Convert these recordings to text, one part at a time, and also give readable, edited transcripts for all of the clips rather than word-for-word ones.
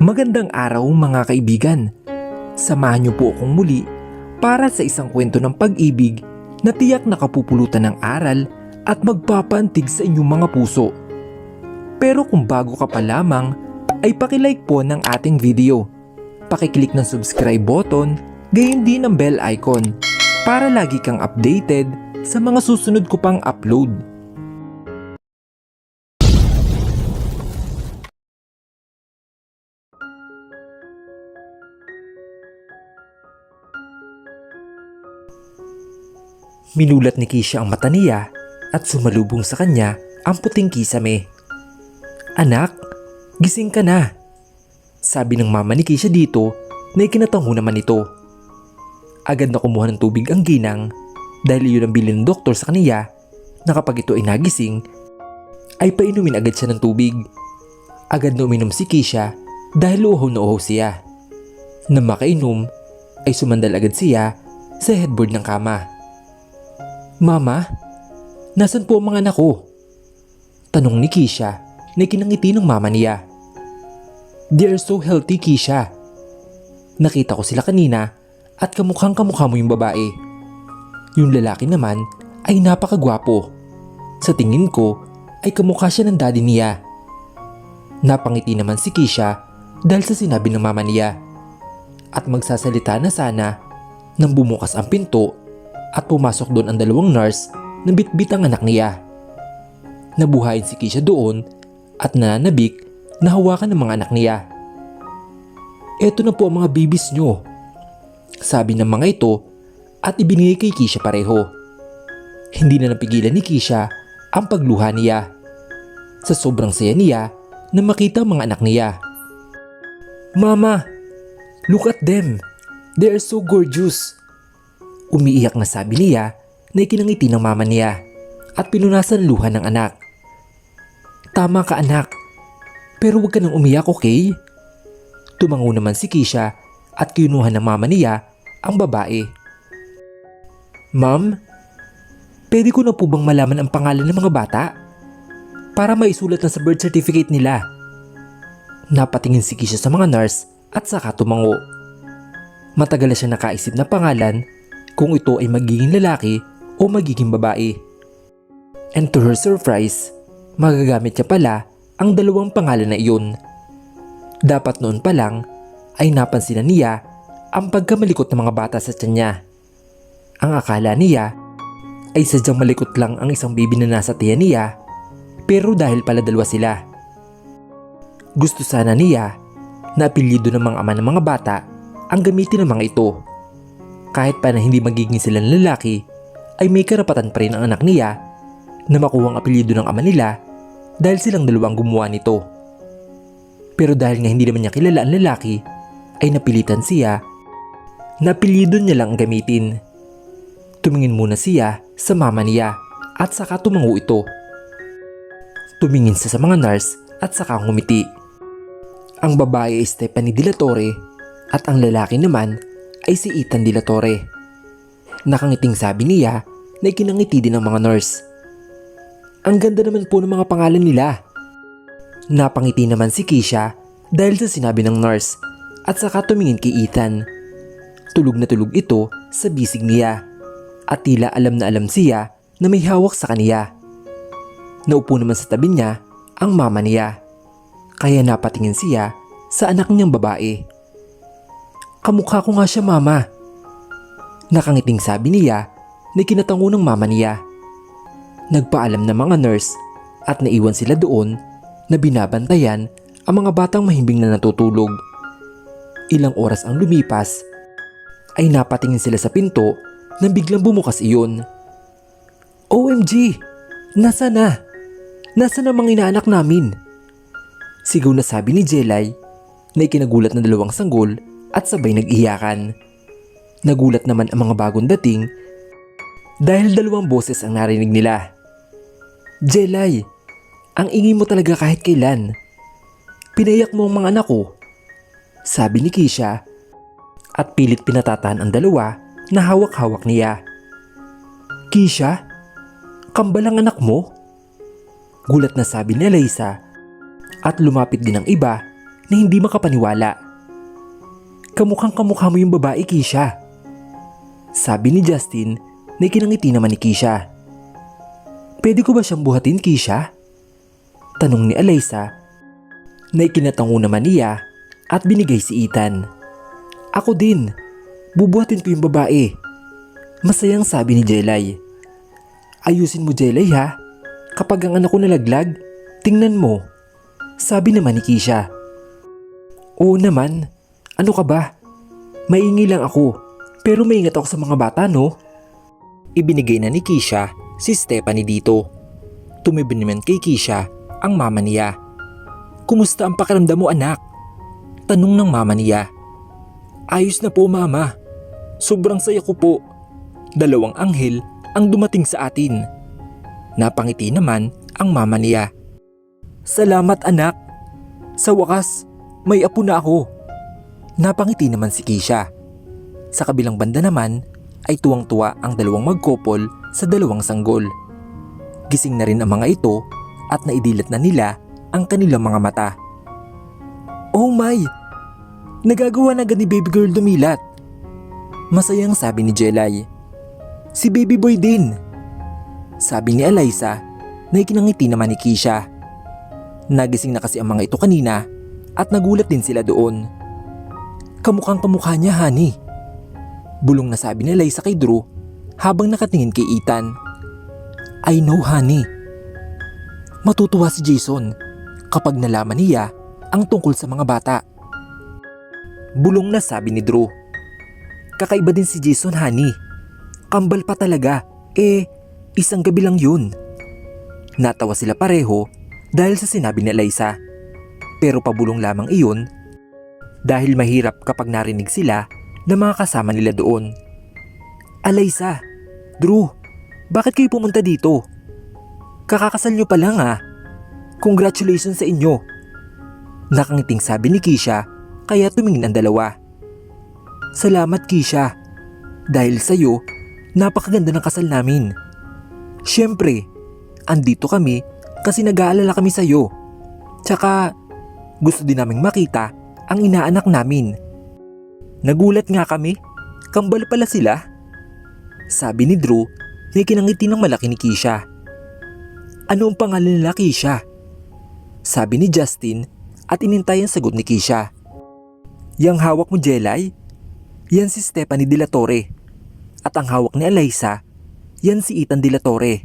Magandang araw mga kaibigan. Samahan niyo po akong muli para sa isang kwento ng pag-ibig na tiyak nakapupulutan ng aral at magpapaantig sa inyong mga puso. Pero kung bago ka pa lamang, ay pakilike po ng ating video. Pakiclick ng subscribe button, gayon din ang bell icon para lagi kang updated sa mga susunod ko pang upload. Minulat ni Kisha ang mata niya at sumalubong sa kanya ang puting kisame. "Anak, gising ka na," sabi ng mama ni Kisha dito na ikinatango naman ito. Agad na kumuha ng tubig ang ginang dahil iyon ang bilin ng doktor sa kaniya na kapag ito ay nagising ay painumin agad siya ng tubig. Agad na uminom si Kisha dahil uhaw na uhaw siya. Nang makainom ay sumandal agad siya sa headboard ng kama. "Mama, nasan po ang mga anak ko?" tanong ni Kisha na kinangiti ng mama niya. "They are so healthy, Kisha. Nakita ko sila kanina at kamukhang kamukha mo yung babae. Yung lalaki naman ay napakagwapo. Sa tingin ko ay kamukha siya ng daddy niya." Napangiti naman si Kisha dahil sa sinabi ng mama niya. At magsasalita na sana nang bumukas ang pinto at pumasok doon ang dalawang nurse na bitbit ang anak niya. Nabuhayin si Kisha doon at nananabik na hawakan ng mga anak niya. "Eto na po ang mga babies nyo," sabi ng mga ito at ibinigay kay Kisha pareho. Hindi na napigilan ni Kisha ang pagluha niya. Sa sobrang saya niya na makita ang mga anak niya. "Mama, look at them. They are so gorgeous," umiiyak na sabi niya na ikinangiti ng mama niya at pinunasan ang luha ng anak. "Tama ka anak, pero huwag ka nang umiyak, okay?" Tumango naman si Kisha at kinuha ng mama niya ang babae. "Ma'am, pwede ko na po bang malaman ang pangalan ng mga bata? Para maisulat na sa birth certificate nila." Napatingin si Kisha sa mga nurse at saka tumango. Matagal na siya nakaisip na pangalan kung ito ay magiging lalaki o magiging babae. And to her surprise, magagamit niya pala ang dalawang pangalan na iyon. Dapat noon pa lang ay napansin na niya ang pagkamalikot ng mga bata sa tiyan niya. Ang akala niya ay sadyang malikot lang ang isang baby na nasa tiyan niya, pero dahil pala dalawa sila. Gusto sana niya na apelyido ng mga ama ng mga bata ang gamitin ng mga ito. Kahit pa na hindi magiging sila ng lalaki, ay may karapatan pa rin ang anak niya na makuha ang apelyido ng ama nila dahil silang dalawang gumawa nito. Pero dahil nga hindi naman niya kilala ang lalaki, ay napilitan siya na apelyido niya lang ang gamitin. Tumingin muna siya sa mama niya at saka tumango ito. Tumingin siya sa mga nurse at saka ngumiti. Ang babae ay Stephanie De La Torre at ang lalaki naman ay si Ethan De La Torre. Nakangiting sabi niya na ikinangiti din ng mga nurse. "Ang ganda naman po ng mga pangalan nila." Napangiti naman si Kisha dahil sa sinabi ng nurse at saka tumingin kay Ethan. Tulog na tulog ito sa bisig niya at tila alam na alam siya na may hawak sa kaniya. Naupo naman sa tabi niya ang mama niya, kaya napatingin siya sa anak niyang babae. "Kamukha ko nga siya, mama." Nakangiting sabi niya na kinatango ng mama niya. Nagpaalam ng mga nurse at naiwan sila doon na binabantayan ang mga batang mahimbing na natutulog. Ilang oras ang lumipas ay napatingin sila sa pinto nang biglang bumukas iyon. "OMG! Nasa na? Nasa na mga inaanak namin?" Sigaw na sabi ni Jelay na ikinagulat ng dalawang sanggol at sabay nag-iyakan. Nagulat naman ang mga bagong dating dahil dalawang boses ang narinig nila. "Jelay, ang ingay mo talaga kahit kailan. Pinayak mo ang mga anak ko," sabi ni Kisha at pilit pinatatahan ang dalawa na hawak-hawak niya. "Kisha, kambal ang anak mo?" Gulat na sabi ni Eliza at lumapit din ang iba na hindi makapaniwala. Kamukhang kamukha mo yung babae, Keisha. Sabi ni Justin na ikinangiti naman ni Keisha. Pwede ko ba siyang buhatin, Keisha? Tanong ni Alyssa na ikinatango naman niya at binigay si Ethan. Ako din, bubuhatin ko yung babae. Masayang sabi ni Jelay. Ayusin mo, Jelay, ha? Kapag ang anak ko nalaglag, tingnan mo. Sabi naman ni Keisha. Oo naman, ano ka ba? Maingay lang ako, pero maingat ako sa mga bata, no? Ibinigay na ni Keisha si Stephanie dito. Tumibi naman kay Keisha ang mama niya. Kumusta ang pakiramdam mo, anak? Tanong ng mama niya. Ayos na po, mama. Sobrang saya ko po. 2 anghel ang dumating sa atin. Napangiti naman ang mama niya. Salamat, anak. Sa wakas, may apo na ako. Napangiti naman si Keisha. Sa kabilang banda naman ay tuwang-tuwa ang 2 magkopol sa 2 sanggol. Gising na rin ang mga ito at naidilat na nila ang kanilang mga mata. Oh my! Nagagawa na agad ni baby girl dumilat. Masayang sabi ni Jelay. Si baby boy din. Sabi ni Alyssa na ikinangiti naman ni Keisha. Nagising na kasi ang mga ito kanina at nagulat din sila doon. Kamukhang kamukha niya, honey. Bulong na sabi ni Alyssa kay Drew habang nakatingin kay Ethan. I know, honey. Matutuwa si Jason kapag nalaman niya ang tungkol sa mga bata. Bulong na sabi ni Drew. Kakaiba din si Jason, honey. Kambal pa talaga. Isang gabi lang yun. Natawa sila pareho dahil sa sinabi ni Alyssa. Pero pabulong lamang iyon dahil mahirap kapag narinig sila ng mga kasama nila doon. Alyssa, Drew, bakit kayo pumunta dito? Kakakasal nyo pa lang, ha? Congratulations sa inyo. Nakangiting sabi ni Keisha kaya tumingin ang dalawa. Salamat, Keisha. Dahil sa'yo, napakaganda ng kasal namin. Siyempre, andito kami kasi nag-aalala kami sa'yo. Tsaka, gusto din naming makita ang inaanak namin. Nagulat nga kami, kambal pala sila. Sabi ni Drew na ikinangiti ng malaki ni Keisha. Ano ang pangalan nila, Keisha? Sabi ni Justin at inintay ang sagot ni Keisha. Yang hawak mo, Jelay? Yan si Stephanie De La Torre. At ang hawak ni Alyssa, yan si Ethan De La Torre.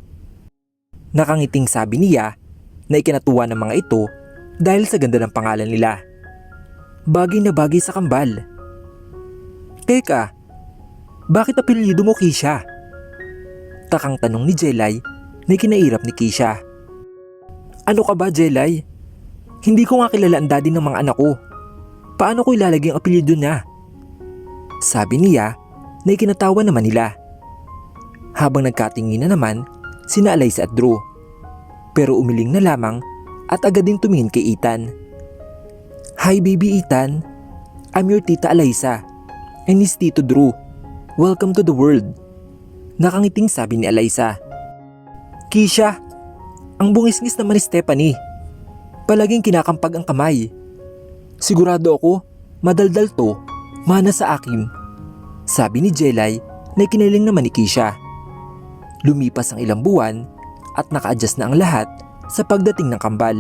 Nakangiting sabi niya na ikinatuwa ng mga ito dahil sa ganda ng pangalan nila. Bagay na bagay sa kambal. Teka, bakit apelyido mo, Keisha? Takang tanong ni Jelay na ikinairap ni Keisha. Ano ka ba, Jelay? Hindi ko nga kilala ang daddy ng mga anak ko. Paano ko ilalagay ang apelyido niya? Sabi niya na ikinatawa naman nila. Habang nagkatingin na naman sina Alyssa at Drew. Pero umiling na lamang at agad ding tumingin kay Ethan. Hi baby Ethan, I'm your tita Alyssa and his tito Drew. Welcome to the world. Nakangiting sabi ni Alyssa. Keisha, ang bungis-ngis naman ni Stephanie. Palaging kinakampag ang kamay. Sigurado ako, madaldal to, mana sa akin. Sabi ni Jelay na ikiniling naman ni Keisha. Lumipas ang ilang buwan at naka-adjust na ang lahat sa pagdating ng kambal.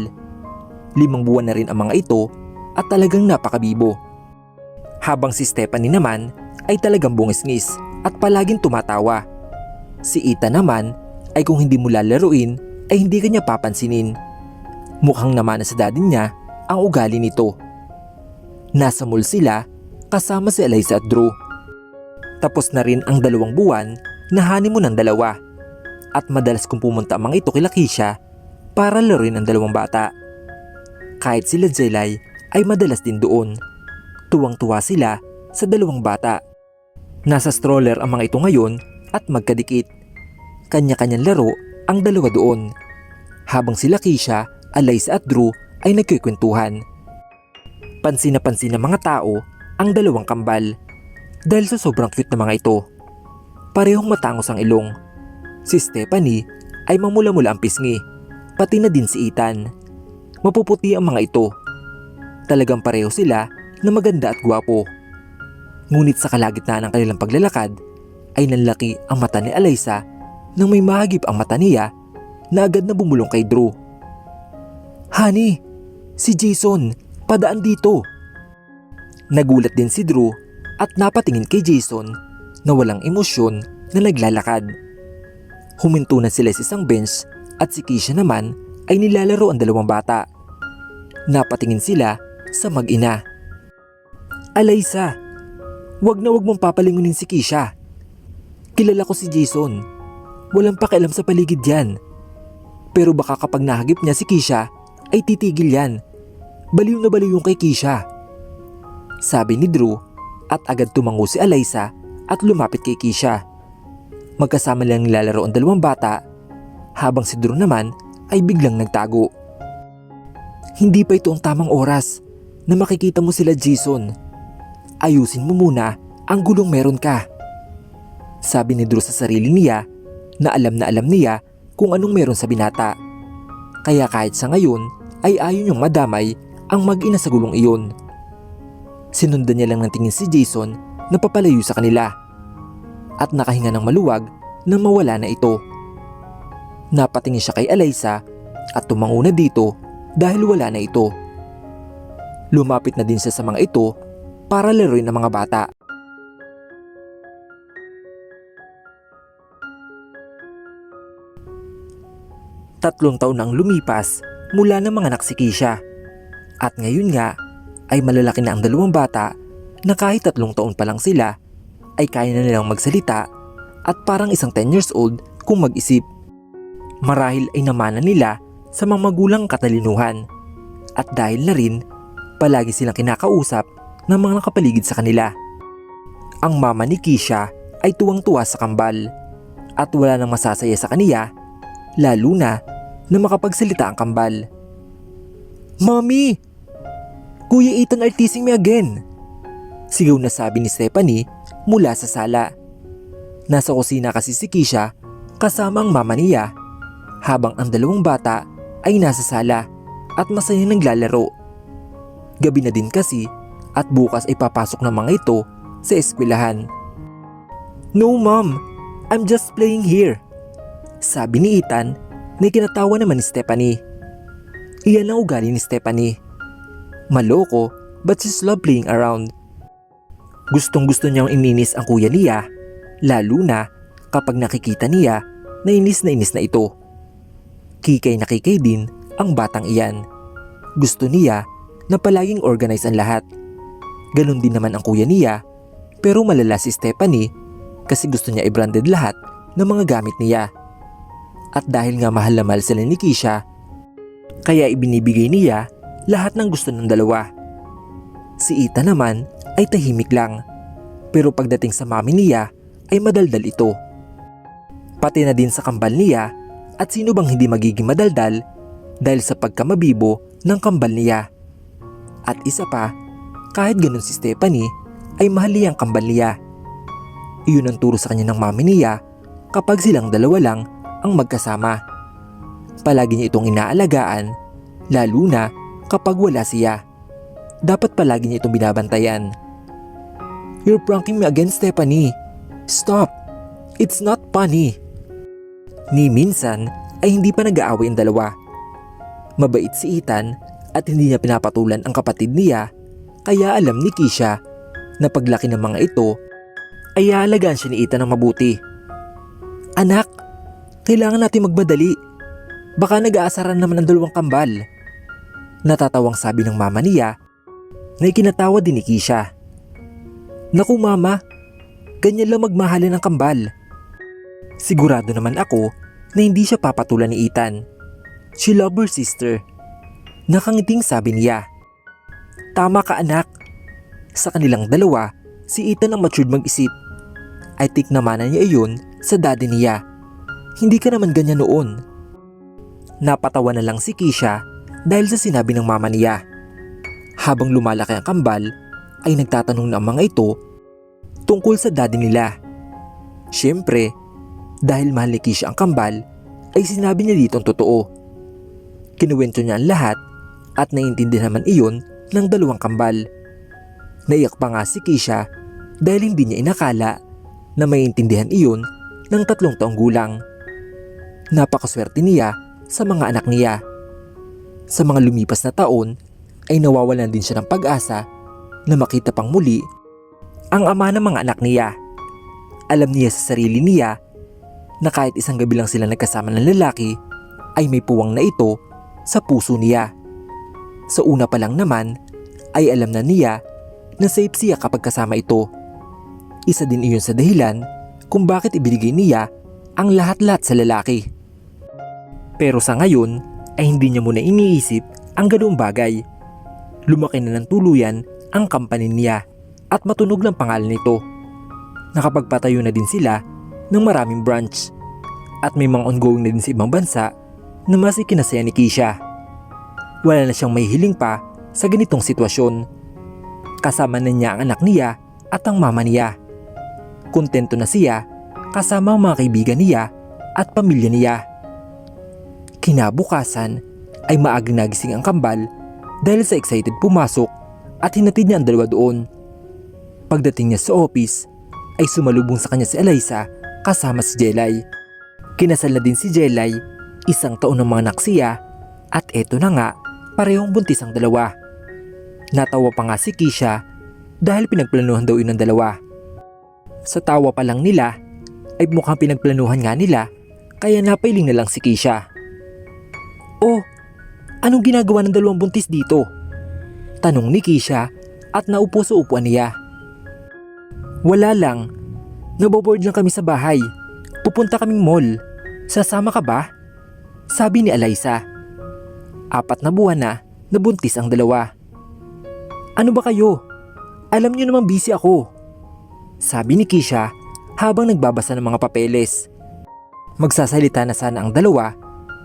5 buwan na rin ang mga ito at talagang napakabibo. Habang si Stephanie naman ay talagang bungis-ngis at palaging tumatawa. Si Ethan naman ay kung hindi mo lalaruin ay hindi kanya papansinin. Mukhang namana sa daddy niya ang ugali nito. Nasa mall sila kasama si Alyssa at Drew. Tapos na rin ang 2 buwan na honeymoon ng dalawa. At madalas kong pumunta ang mga ito kila Keisha para laruin ang 2 bata. Kahit sila Jelay ay madalas din doon. Tuwang-tuwa sila sa 2 bata. Nasa stroller ang mga ito ngayon at magkadikit. Kanya-kanyang laro ang 2 doon. Habang sila Keisha, Alyssa at Drew ay nagkikwentuhan. Pansin na pansin ng mga tao ang 2 kambal dahil sa sobrang cute na mga ito. Parehong matangos ang ilong. Si Stephanie ay mamula-mula ang pisngi, pati na din si Ethan. Mapuputi ang mga ito. Talagang pareho sila na maganda at gwapo. Ngunit sa kalagitnaan ng kanilang paglalakad ay nanlaki ang mata ni Alyssa nang may mahagip ang mata niya na agad na bumulong kay Drew. "Honey, si Jason, padaan dito." Nagulat din si Drew at napatingin kay Jason na walang emosyon na naglalakad. Huminto na sila sa isang bench at si Keisha naman ay nilalaro ang dalawang bata. Napatingin sila sa mag-ina. "Alyssa, wag na wag mong papalingunin si Keisha. Kilala ko si Jason. Walang pakialam sa paligid yan. Pero baka kapag nahagip niya si Keisha ay titigil yan. Baliw na baliw yung kay Keisha." Sabi ni Drew at agad tumango si Alyssa at lumapit kay Keisha. Magkasama lang nilalaro ang dalawang bata habang si Drew naman ay biglang nagtago. "Hindi pa ito ang tamang oras na makikita mo sila, Jason. Ayusin mo muna ang gulong meron ka." Sabi ni Drew sa sarili niya na alam niya kung anong meron sa binata. Kaya kahit sa ngayon ay ayaw niyang madamay ang mag-ina sa gulong iyon. Sinundan niya lang ng tingin si Jason na papalayo sa kanila at nakahinga ng maluwag nang mawala na ito. Napatingin siya kay Alyssa at tumango na dito dahil wala na ito. Lumapit na din siya sa mga ito para laruin ang mga bata. Tatlong taon na ang lumipas mula nang manganak si Keisha. At ngayon nga ay malalaki na ang dalawang bata na kahit 3 taon pa lang sila ay kaya na nilang magsalita at parang isang 10 years old kung mag-isip. Marahil ay namana nila sa mga magulang katalinuhan at dahil na rin palagi silang kinakausap ng mga nakapaligid sa kanila. Ang mama ni Keisha ay tuwang-tuwa sa kambal at wala nang masasaya sa kaniya lalo na makapagsalita ang kambal. "Mommy! Kuya Ethan are teasing me again!" Sigaw na sabi ni Stephanie mula sa sala. Nasa kusina kasi si Keisha kasama ang mama niya habang ang dalawang bata ay nasa sala at masaya naglalaro. Gabi na din kasi at bukas ay papasok ng mga ito sa eskwelahan. "No mom, I'm just playing here," sabi ni Ethan na kinatawa naman ni Stephanie. Iyan ang ugali ni Stephanie. Maloko but she's love playing around. Gustong gusto niyang ininis ang kuya niya lalo na kapag nakikita niya na inis na ito. Kikay na kikay din ang batang iyan. Gusto niya na palaging organize ang lahat. Ganon din naman ang kuya niya pero malala si Stephanie kasi gusto niya i-branded lahat ng mga gamit niya. At dahil nga mahal na mahal sila ni Keisha, kaya ibinibigay niya lahat ng gusto ng dalawa. Si Ethan naman ay tahimik lang, pero pagdating sa mami niya ay madaldal ito. Pati na din sa kambal niya at sino bang hindi magiging madaldal dahil sa pagkamabibo ng kambal niya. At isa pa, kahit ganun si Stephanie ay mahal niya ang kambal niya. Iyon ang turo sa kanya ng mami niya kapag silang dalawa lang ang magkasama. Palagi niya itong inaalagaan, lalo na kapag wala siya. Dapat palagi niya itong binabantayan. "You're pranking me again, Stephanie. Stop! It's not funny." Ni minsan ay hindi pa nag-aaway ang dalawa. Mabait si Ethan at hindi niya pinapatulan ang kapatid niya, kaya alam ni Keisha na paglaki ng mga ito ay aalagaan siya ni Ethan ng mabuti. "Anak, kailangan natin magmadali. Baka nag-aasaran naman ang dalawang kambal." Natatawang sabi ng mama niya na ikinatawa din ni Keisha. "Naku mama, ganyan lang magmahalin ng kambal. Sigurado naman ako na hindi siya papatulan ni Ethan. She loves her sister." Nakangiting sabi niya. "Tama ka anak." Sa kanilang dalawa, si Ethan ang matured mag-isip. I think namanan niya iyon sa daddy niya. Hindi ka naman ganyan noon. Napatawa na lang si Keisha dahil sa sinabi ng mama niya. Habang lumalaki ang kambal, ay nagtatanong na ang mga ito tungkol sa daddy nila. Siyempre, dahil mahal ni Keisha ang kambal, ay sinabi niya dito ang totoo. Kinuwento niya ang lahat at naiintindihan naman iyon ng dalawang kambal. Naiyak pa nga si Keisha dahil hindi niya inakala na maiintindihan iyon ng 3 taong gulang. Napakaswerte niya sa mga anak niya. Sa mga lumipas na taon ay nawawalan din siya ng pag-asa na makita pang muli ang ama ng mga anak niya. Alam niya sa sarili niya na kahit isang gabi lang sila nagkasama ng lalaki ay may puwang na ito sa puso niya. Sa una pa lang naman ay alam na niya na safe siya kapag kasama ito. Isa din iyon sa dahilan kung bakit ibinigay niya ang lahat-lahat sa lalaki. Pero sa ngayon ay hindi niya muna iniisip ang ganoong bagay. Lumaki na ng tuluyan ang company niya at matunog ng pangalan nito. Nakapagpatayo na din sila ng maraming branch at may mga ongoing na din sa ibang bansa na mas ikinasaya ni Keisha. Wala na siyang may hiling pa sa ganitong sitwasyon. Kasama na niya ang anak niya at ang mama niya. Kontento na siya kasama ang mga kaibigan niya at pamilya niya. Kinabukasan ay maagang nagising ang kambal dahil sa excited pumasok at hinatid niya ang dalawa doon. Pagdating niya sa office ay sumalubong sa kanya si Eliza kasama si Jelay. Kinasal na din si Jelay, 1 taon ng mga anak siya at eto na nga parehong buntis ang dalawa. Natawa pa nga si Keisha dahil pinagplanuhan daw yun ng dalawa. Sa tawa pa lang nila ay mukhang pinagplanuhan nga nila kaya napailing na lang si Keisha. Oh, anong ginagawa ng dalawang buntis dito? Tanong ni Keisha at naupo sa upuan niya. Wala lang, naboboard lang kami sa bahay. Pupunta kaming mall. Sasama ka ba? Sabi ni Eliza. 4 na buwan na nabuntis ang dalawa. Ano ba kayo? Alam niyo naman busy ako. Sabi ni Keisha habang nagbabasa ng mga papeles. Magsasalita na sana ang dalawa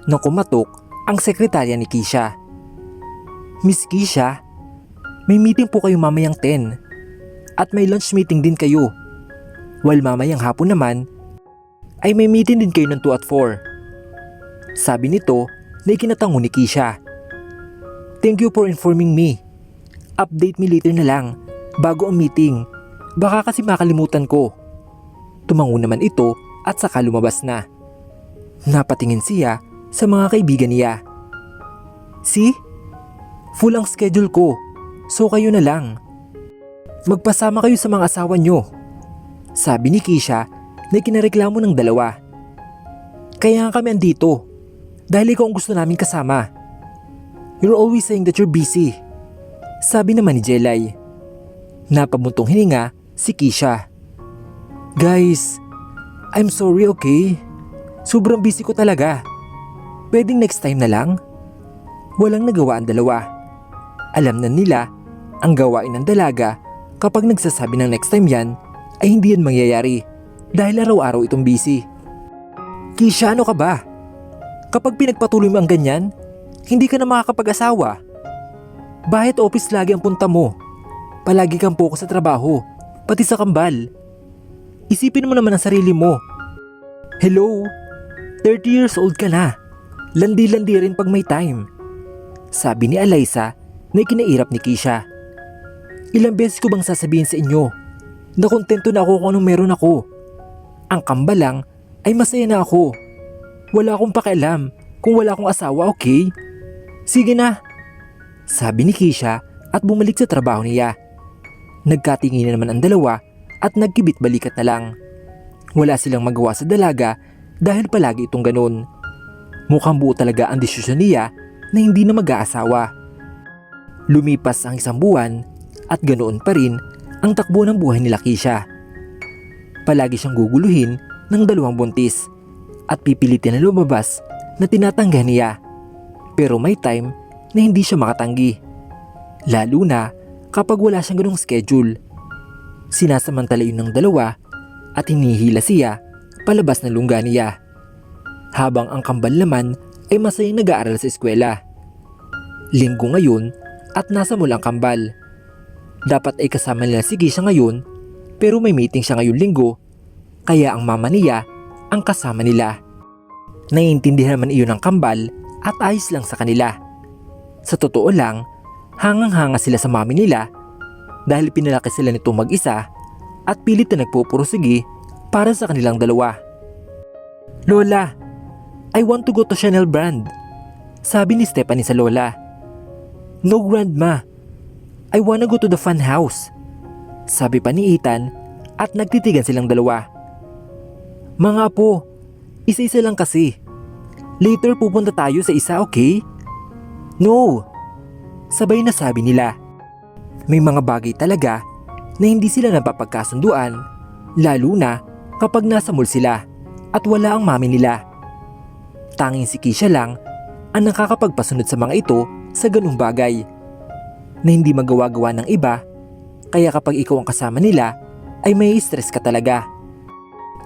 nang kumatok ang sekretarya ni Keisha. Miss Keisha, may meeting po kayo mamayang 10 at may lunch meeting din kayo. While mamayang hapon naman ay may meeting din kayo ng 2 at 4. Sabi nito na ikinatango ni Keisha. Thank you for informing me. Update me later na lang bago ang meeting. Baka kasi makalimutan ko. Tumango naman ito at saka lumabas na. Napatingin siya sa mga kaibigan niya. See? Full ang schedule ko. So kayo na lang. Magpasama kayo sa mga asawa nyo. Sabi ni Keisha na ikinareklamo ng dalawa. Kaya nga kami andito. Dahil ikaw ang gusto namin kasama. You're always saying that you're busy. Sabi naman ni Jelay. Napabuntong hininga si Keisha. Guys, I'm sorry, okay? Sobrang busy ko talaga. Pwedeng next time na lang? Walang nagawa ang dalawa. Alam na nila ang gawain ng dalaga kapag nagsasabi ng next time yan ay hindi yan mangyayari dahil araw-araw itong busy. Keisha, ano ka ba? Kapag pinagpatuloy mo ang ganyan, hindi ka na makakapag-asawa. Bakit office lagi ang punta mo? Palagi kang focus sa trabaho, pati sa kambal. Isipin mo naman ang sarili mo. Hello? 30 years old ka na. Landi-landi rin pag may time. Sabi ni Eliza na ikinairap ni Keisha. Ilang beses ko bang sasabihin sa inyo na kontento na ako kung anong meron ako. Ang kambal lang ay masaya na ako. Wala akong pakialam kung wala akong asawa, okay? Sige na. Sabi ni Keisha at bumalik sa trabaho niya. Nagkatingin na naman ang dalawa at nagkibit-balikat na lang. Wala silang magawa sa dalaga dahil palagi itong ganun. Mukhang buo talaga ang desisyon niya na hindi na mag-aasawa. Lumipas ang 1 buwan at ganoon pa rin ang takbo ng buhay nila Keisha. Palagi siyang guguluhin ng 2 buntis at pipilitin na lumabas na tinatangga niya. Pero may time na hindi siya makatanggi. Lalo na kapag wala siyang ganong schedule. Sinasamantala yun ng dalawa at hinihila siya palabas ng lungga niya. Habang ang kambal naman ay masayang nag-aaral sa eskwela. Linggo ngayon at nasa mall ang kambal. Dapat ay kasama nila si Keisha ngayon pero may meeting siya ngayong linggo kaya ang mama niya ang kasama nila. Naiintindihan naman iyon ng kambal at ayos lang sa kanila. Sa totoo lang Hangang-hanga sila sa mami nila dahil pinalaki sila nito mag-isa at pilit na nagpupursige para sa kanilang dalawa. "Lola, I want to go to Chanel brand," sabi ni Stephanie sa lola. "No, grandma. I wanna go to the fun house," sabi pa ni Ethan at nagtitigan silang dalawa. "Mga apo, isa-isa lang kasi. Later pupunta tayo sa isa, okay?" "No," sabay na sabi nila. May mga bagay talaga na hindi sila napapagkasunduan, lalo na kapag nasa mall sila at wala ang mami nila. Tanging si Keisha lang ang nakakapagpasunod sa mga ito sa ganung bagay na hindi magawa-gawa ng iba, kaya kapag ikaw ang kasama nila ay may stress ka talaga.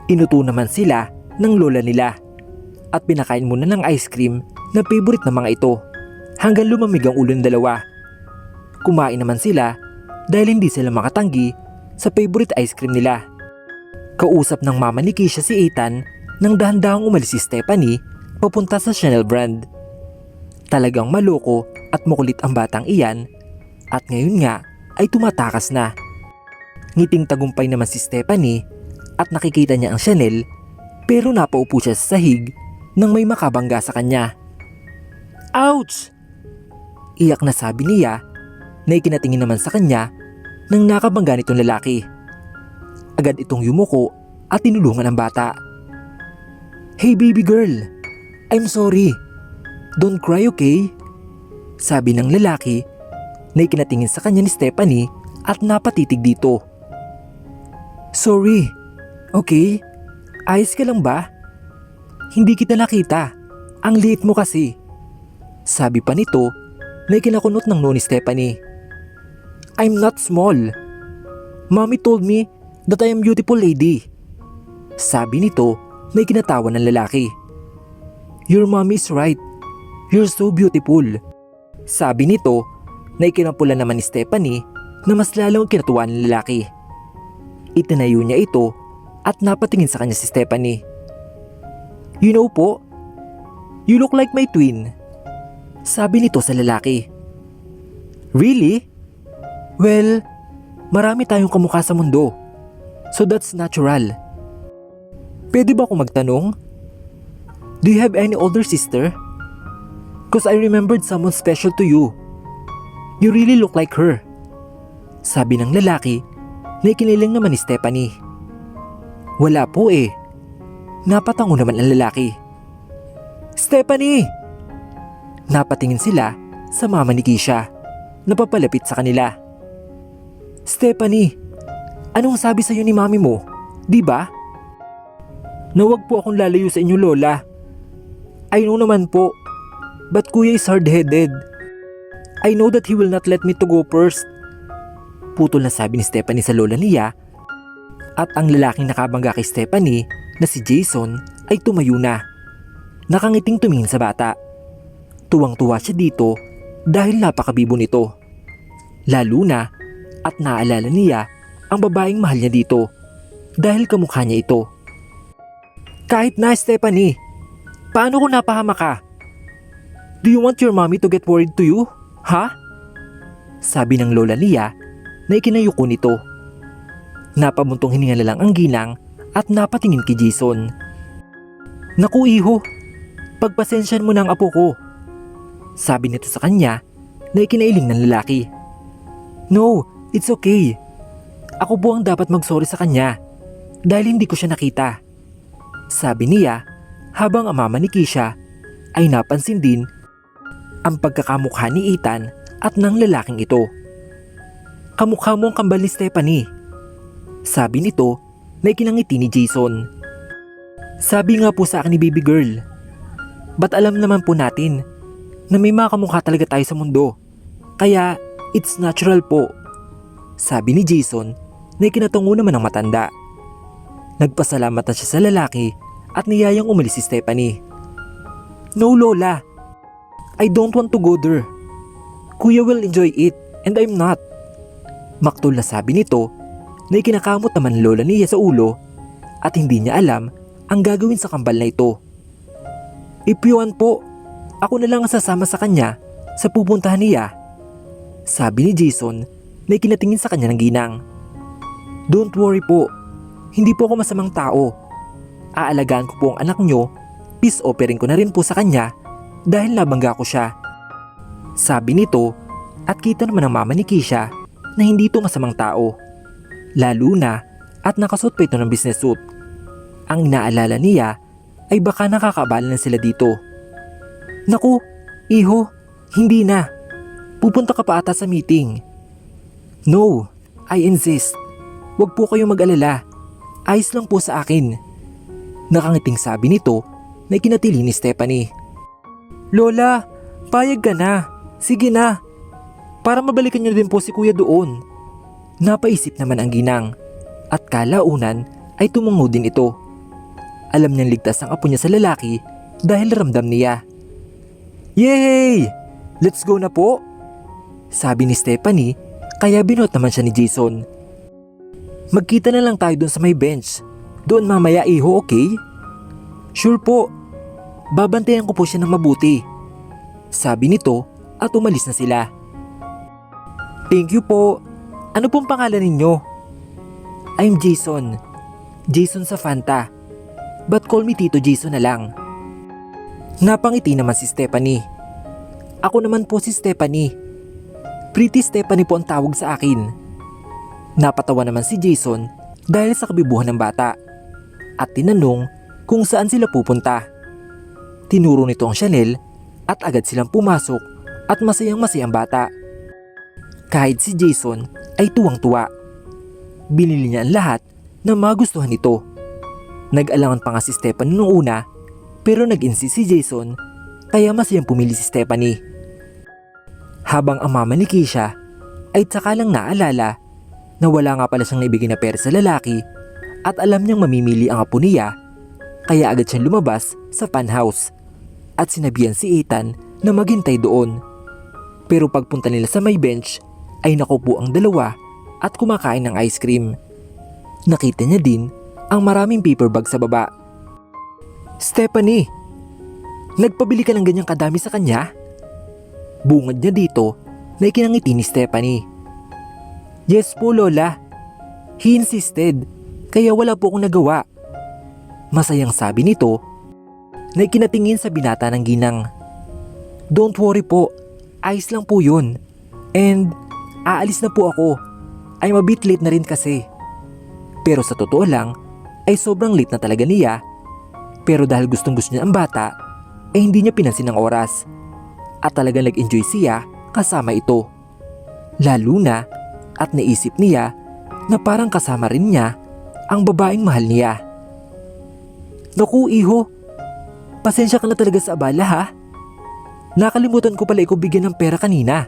Inuto naman sila ng lola nila at pinakain muna ng ice cream na favorite ng mga ito hanggang lumamig ang ulo ng dalawa. Kumain naman sila dahil hindi sila makatanggi sa favorite ice cream nila. Kausap ng mama ni Keisha si Ethan nang dahan-dahang umalis si Stephanie papunta sa Chanel brand. Talagang maloko at makulit ang batang iyan at ngayon nga ay tumatakas na. Ngiting tagumpay naman si Stephanie at nakikita niya ang Chanel pero napaupo siya sa sahig nang may makabangga sa kanya. "Ouch!" Iyak na sabi niya na ikinatingin naman sa kanya nang nakabangga nitong lalaki. Agad itong yumuko at tinulungan ang bata. "Hey baby girl, I'm sorry. Don't cry, okay?" sabi ng lalaki na ikinatingin sa kanya ni Stephanie at napatitig dito. "Sorry, okay? Ayos ka lang ba? Hindi kita nakita. Ang liit mo kasi," sabi pa nito na ikinakunot ng noo ni Stephanie. "I'm not small. Mommy told me that I am beautiful lady," sabi nito na ikinatawa ng lalaki. "Your mommy is right. You're so beautiful," sabi nito na ikinapula naman ni Stephanie na mas lalong kinatuwa ng lalaki. Itinayo niya ito at napatingin sa kanya si Stephanie. "You know po, you look like my twin," sabi nito sa lalaki. "Really? Well, marami tayong kamukha sa mundo, so that's natural. Pwede ba akong magtanong? Do you have any older sister? Cause I remembered someone special to you. You really look like her," sabi ng lalaki na ikiniling naman ni Stephanie. "Wala po eh." Napatango naman ang lalaki. "Stephanie!" Napatingin sila sa mama ni Keisha na papalapit sa kanila. "Stephanie, anong sabi sa'yo ni mami mo? Di ba? Na wag po akong lalayo sa inyo, lola. I know naman po, but kuya is hard-headed. I know that he will not let me to go first." Putol na sabi ni Stephanie sa lola niya at ang lalaking nakabangga kay Stephanie na si Jason ay tumayo na. Nakangiting tumingin sa bata. Tuwang-tuwa siya dito dahil napakabibo nito. Lalo na at naalala niya ang babaeng mahal niya dito dahil kamukha niya ito. "Kahit na, Stephanie, paano kung napahama ka? Do you want your mommy to get worried to you? Ha?" sabi ng lola niya na ikinayuko nito. Napabuntong hininga na lang ang ginang at napatingin kay Jason. "Naku iho, pagpasensyan mo na ang apo ko," sabi nito sa kanya na ikinailing ng lalaki. "No, it's okay. Ako po ang dapat mag-sorry sa kanya dahil hindi ko siya nakita," sabi niya habang ang mama ni Keisha ay napansin din ang pagkakamukha ni Ethan at ng lalaking ito. "Kamukha mo ang kambal ni Stephanie," sabi nito na ikinangiti ni Jason. "Sabi nga po sa akin ni baby girl, but alam naman po natin na may mga kamukha talaga tayo sa mundo, kaya it's natural po," sabi ni Jason na ikinatungo naman ng matanda. Nagpasalamat na siya sa lalaki at niyayang umalis si Stephanie. "No lola, I don't want to go there. Kuya will enjoy it and I'm not," maktol na sabi nito na ikinakamot naman ng lola niya sa ulo at hindi niya alam ang gagawin sa kambal na ito. "If you want po, ako na lang ang sasama sa kanya sa pupuntahan niya," Sabi ni Jason na ikinatingin sa kanya ng ginang. Don't worry po, hindi po ako masamang tao. Aalagaan ko po ang anak nyo, peace offering ko na rin po sa kanya dahil nabangga ko siya. Sabi nito at kita naman ng mama ni Keisha na hindi ito masamang tao. Lalo na at nakasuot pa ito ng business suit. Ang inaalala niya ay baka nakakaabala na sila dito. Naku, iho, hindi na. Pupunta ka pa ata sa meeting. No, I insist. Huwag po kayong mag-alala. Ayos lang po sa akin. Nakangiting sabi nito na ikinatili ni Stephanie. Lola, payag ka na. Sige na. Para mabalikan niyo din po si kuya doon. Napaisip naman ang ginang at kalaunan ay tumungo din ito. Alam niyang ligtas ang apo niya sa lalaki dahil ramdam niya. Yay! Let's go na po! Sabi ni Stephanie kaya binuhat naman siya ni Jason. Magkita na lang tayo doon sa may bench. Doon mamaya iho, okay? Sure po. Babantayan ko po siya ng mabuti. Sabi nito at umalis na sila. Thank you po. Ano pong pangalan ninyo? I'm Jason. Jason Safanta. But call me Tito Jason na lang. Napangiti naman si Stephanie. Ako naman po si Stephanie. Pretty Stephanie po ang tawag sa akin. Napatawa naman si Jason dahil sa kabibuhan ng bata at tinanong kung saan sila pupunta. Tinuro nito ang Chanel at agad silang pumasok at masayang-masayang bata. Kahit si Jason ay tuwang-tuwa. Binili niya ang lahat na magustuhan nito. Nag-alangan pa nga si Stephanie noong una pero nag-insist si Jason kaya masayang pumili si Stephanie. Habang ang mama ni Keisha ay tsaka lang naalala na wala nga pala siyang naibigay na pera sa lalaki at alam niyang mamimili ang apo niya kaya agad siyang lumabas sa funhouse at sinabihan si Ethan na maghintay doon. Pero pagpunta nila sa may bench ay nakupo ang dalawa at kumakain ng ice cream. Nakita niya din ang maraming paper bag sa baba. Stephanie, nagpabili ka ng ganyang kadami sa kanya? Bungad niya dito na ikinangiti ni Stephanie. Yes po Lola. He insisted, kaya wala po akong nagawa. Masayang sabi nito na ikinatingin sa binata ng ginang. Don't worry po, ayos lang po yun. And aalis na po ako. I'm a bit late na rin kasi. Pero sa totoo lang, ay sobrang late na talaga niya. Pero dahil gustong gusto niya ang bata, ay hindi niya pinansin ang oras. At talagang nag-enjoy siya kasama ito. Lalo na at naisip niya na parang kasama rin niya ang babaeng mahal niya. Naku iho, pasensya ka na talaga sa abala ha. Nakalimutan ko pala ikaw bigyan ng pera kanina.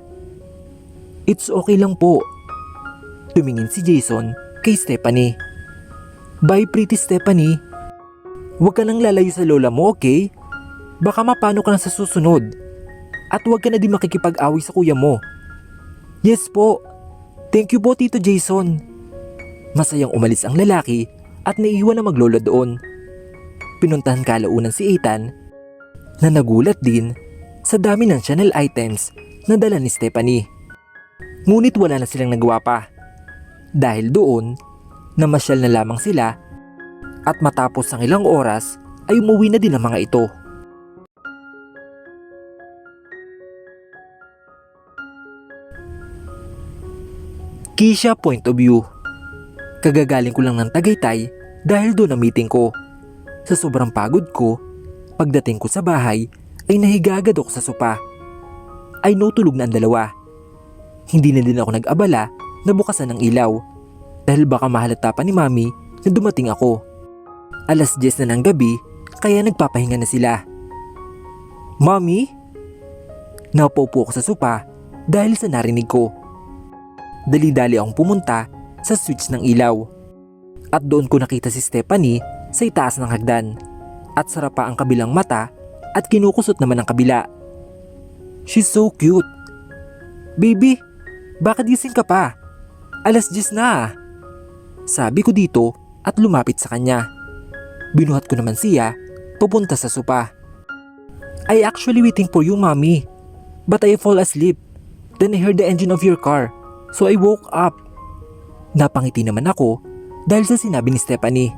It's okay lang po. Tumingin si Jason kay Stephanie. Bye pretty Stephanie. Huwag ka nang lalayo sa lola mo, okay? Baka mapano ka na sa susunod. At huwag ka na din makikipag-away sa kuya mo. Yes po. Thank you po Tito Jason. Masayang umalis ang lalaki at naiiwan na maglola doon. Pinuntahan kalaunan si Ethan na nagulat din sa dami ng Chanel items na dala ni Stephanie. Ngunit wala na silang nagawa pa. Dahil doon, namasyal na lamang sila at matapos ang ilang oras ay umuwi na din ang mga ito. Keisha point of view. Kagagaling ko lang ng Tagaytay dahil doon ang meeting ko. Sa sobrang pagod ko, pagdating ko sa bahay ay nahiga agad ako sa sopa. Ay no, tulog na ang dalawa. Hindi na din ako nag-abala na bukasan ng ilaw dahil baka mahalata pa ni Mami na dumating ako. 10:00 na ng gabi kaya nagpapahinga na sila. Mami? Napaupo ako sa sopa dahil sa narinig ko. Dali-dali akong pumunta sa switch ng ilaw. At doon ko nakita si Stephanie sa itaas ng hagdan. At sara pa ang kabilang mata at kinukusot naman ang kabila. She's so cute. Baby, bakit gising ka pa? 10:00 na. Sabi ko dito at lumapit sa kanya. Binuhat ko naman siya papunta sa sopa. I actually waiting for you, Mommy. But I fall asleep. Then I heard the engine of your car, so I woke up. Napangiti naman ako dahil sa sinabi ni Stephanie.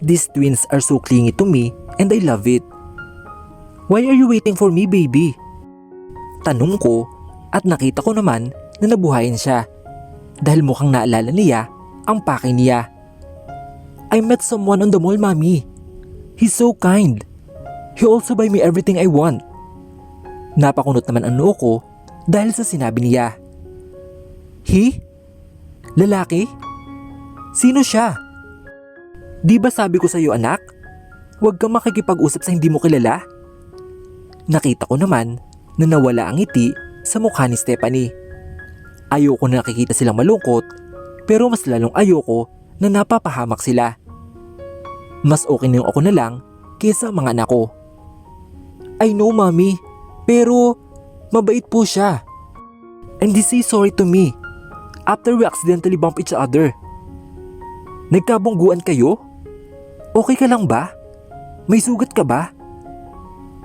These twins are so clingy to me and I love it. Why are you waiting for me, baby? Tanong ko at nakita ko naman na nabuhayan siya dahil mukhang naalala niya ang pake niya. I met someone on the mall, Mommy. He's so kind. He also buy me everything I want. Napakunot naman ang noo ko dahil sa sinabi niya. He? Lalaki? Sino siya? Di ba sabi ko sa iyo, anak? Huwag kang makikipag-usap sa hindi mo kilala. Nakita ko naman na nawala ang ngiti sa mukha ni Stephanie. Ayoko na nakikita silang malungkot, pero mas lalong ayoko na napapahamak sila. Mas okay na yung ako na lang kaysa mga anak ko. I know, Mommy, pero mabait po siya. And he say sorry to me after we accidentally bump each other. Nagkabungguan kayo? Okay ka lang ba? May sugat ka ba?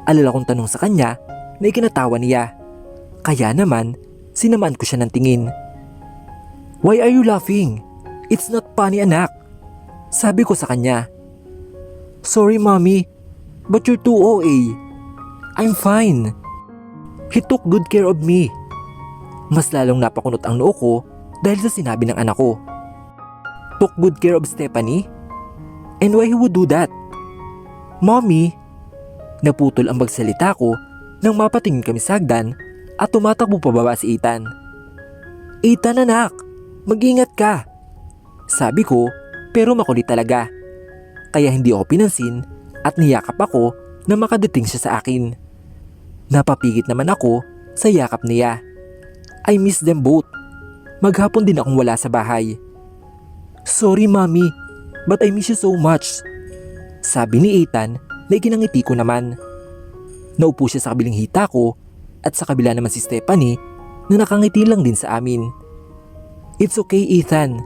Alala kong tanong sa kanya na ikinatawa niya. Kaya naman, sinamaan ko siya ng tingin. Why are you laughing? It's not funny, anak. Sabi ko sa kanya. Sorry, Mommy, but you're too OA. I'm fine. He took good care of me. Mas lalong napakunot ang noo ko dahil sa sinabi ng anak ko. Took good care of Stephanie? And why he would do that? Mommy, naputol ang magsalita ko nang mapatingin kami sa hagdan at tumatakbo pababa si Ethan. Ethan, anak, mag-ingat ka. Sabi ko, pero makulit talaga. Kaya hindi ako pinansin at niyakap ako na makadating siya sa akin. Napapigit naman ako sa yakap niya. I miss them both. Maghapon din akong wala sa bahay. Sorry, Mommy, but I miss you so much. Sabi ni Ethan na ikinangiti ko naman. Naupo siya sa kabiling hita ko at sa kabila naman si Stephanie na nakangiti lang din sa amin. It's okay, Ethan,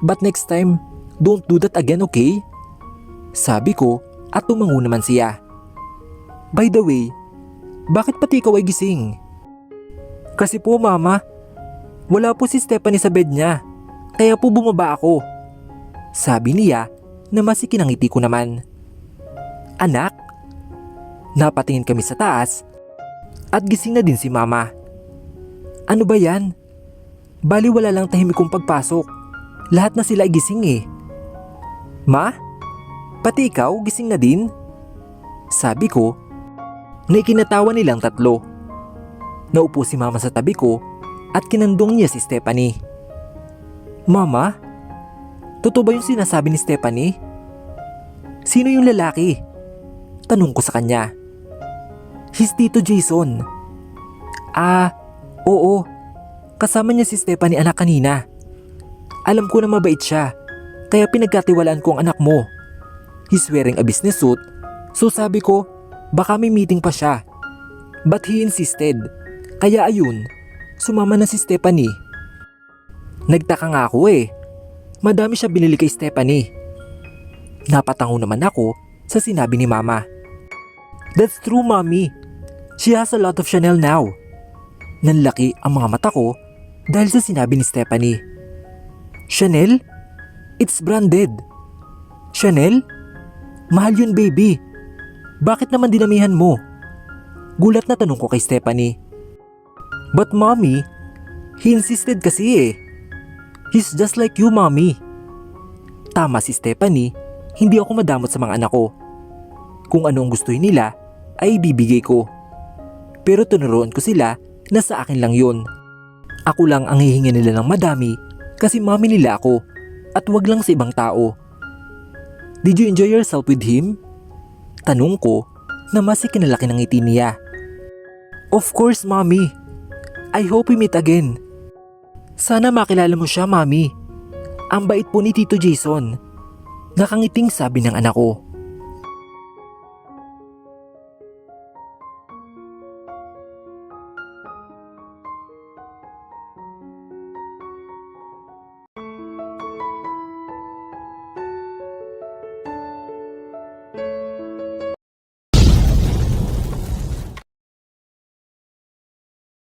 but next time, don't do that again, okay? Sabi ko at tumango naman siya. By the way, bakit pati ikaw ay gising? Kasi po, Mama, wala po si Stephanie sa bed niya, kaya po bumaba ako. Sabi niya na masikinangiti ko naman. Anak? Napatingin kami sa taas at gising na din si Mama. Ano ba yan? Bali wala lang tahimik kong pagpasok. Lahat na sila ay gising eh. Ma? Pati ikaw gising na din? Sabi ko na ikinatawa nilang tatlo. Naupo si Mama sa tabi ko at kinandong niya si Stephanie. Mama? Totoo ba yung sinasabi ni Stephanie? Sino yung lalaki? Tanong ko sa kanya. He's Tito Jason. Oo. Kasama niya si Stephanie anak kanina. Alam ko na mabait siya, kaya pinagkatiwalaan ko ang anak mo. He's wearing a business suit, so sabi ko, baka may meeting pa siya. But he insisted, kaya ayun, sumama na si Stephanie. Nagtaka nga ako eh. Madami siya binili kay Stephanie. Napatango naman ako sa sinabi ni Mama. That's true, Mommy. She has a lot of Chanel now. Nanlaki ang mga mata ko dahil sa sinabi ni Stephanie. Chanel? It's branded. Chanel? Mahal yun, baby. Bakit naman dinamihan mo? Gulat na tanong ko kay Stephanie. But Mommy, he insisted kasi eh. He's just like you, Mommy. Tama si Stephanie, hindi ako madamot sa mga anak ko. Kung ano ang gustuhin nila, ay ibibigay ko. Pero tunuruan ko sila na sa akin lang yun. Ako lang ang hihingi nila ng madami kasi Mommy nila ako at wag lang sa ibang tao. Did you enjoy yourself with him? Tanong ko na mas ikinalaki ng ngiti niya. Of course, Mommy. I hope we meet again. Sana makilala mo siya, Mommy. Ang bait po ni Tito Jason. Nakangiting sabi ng anak ko.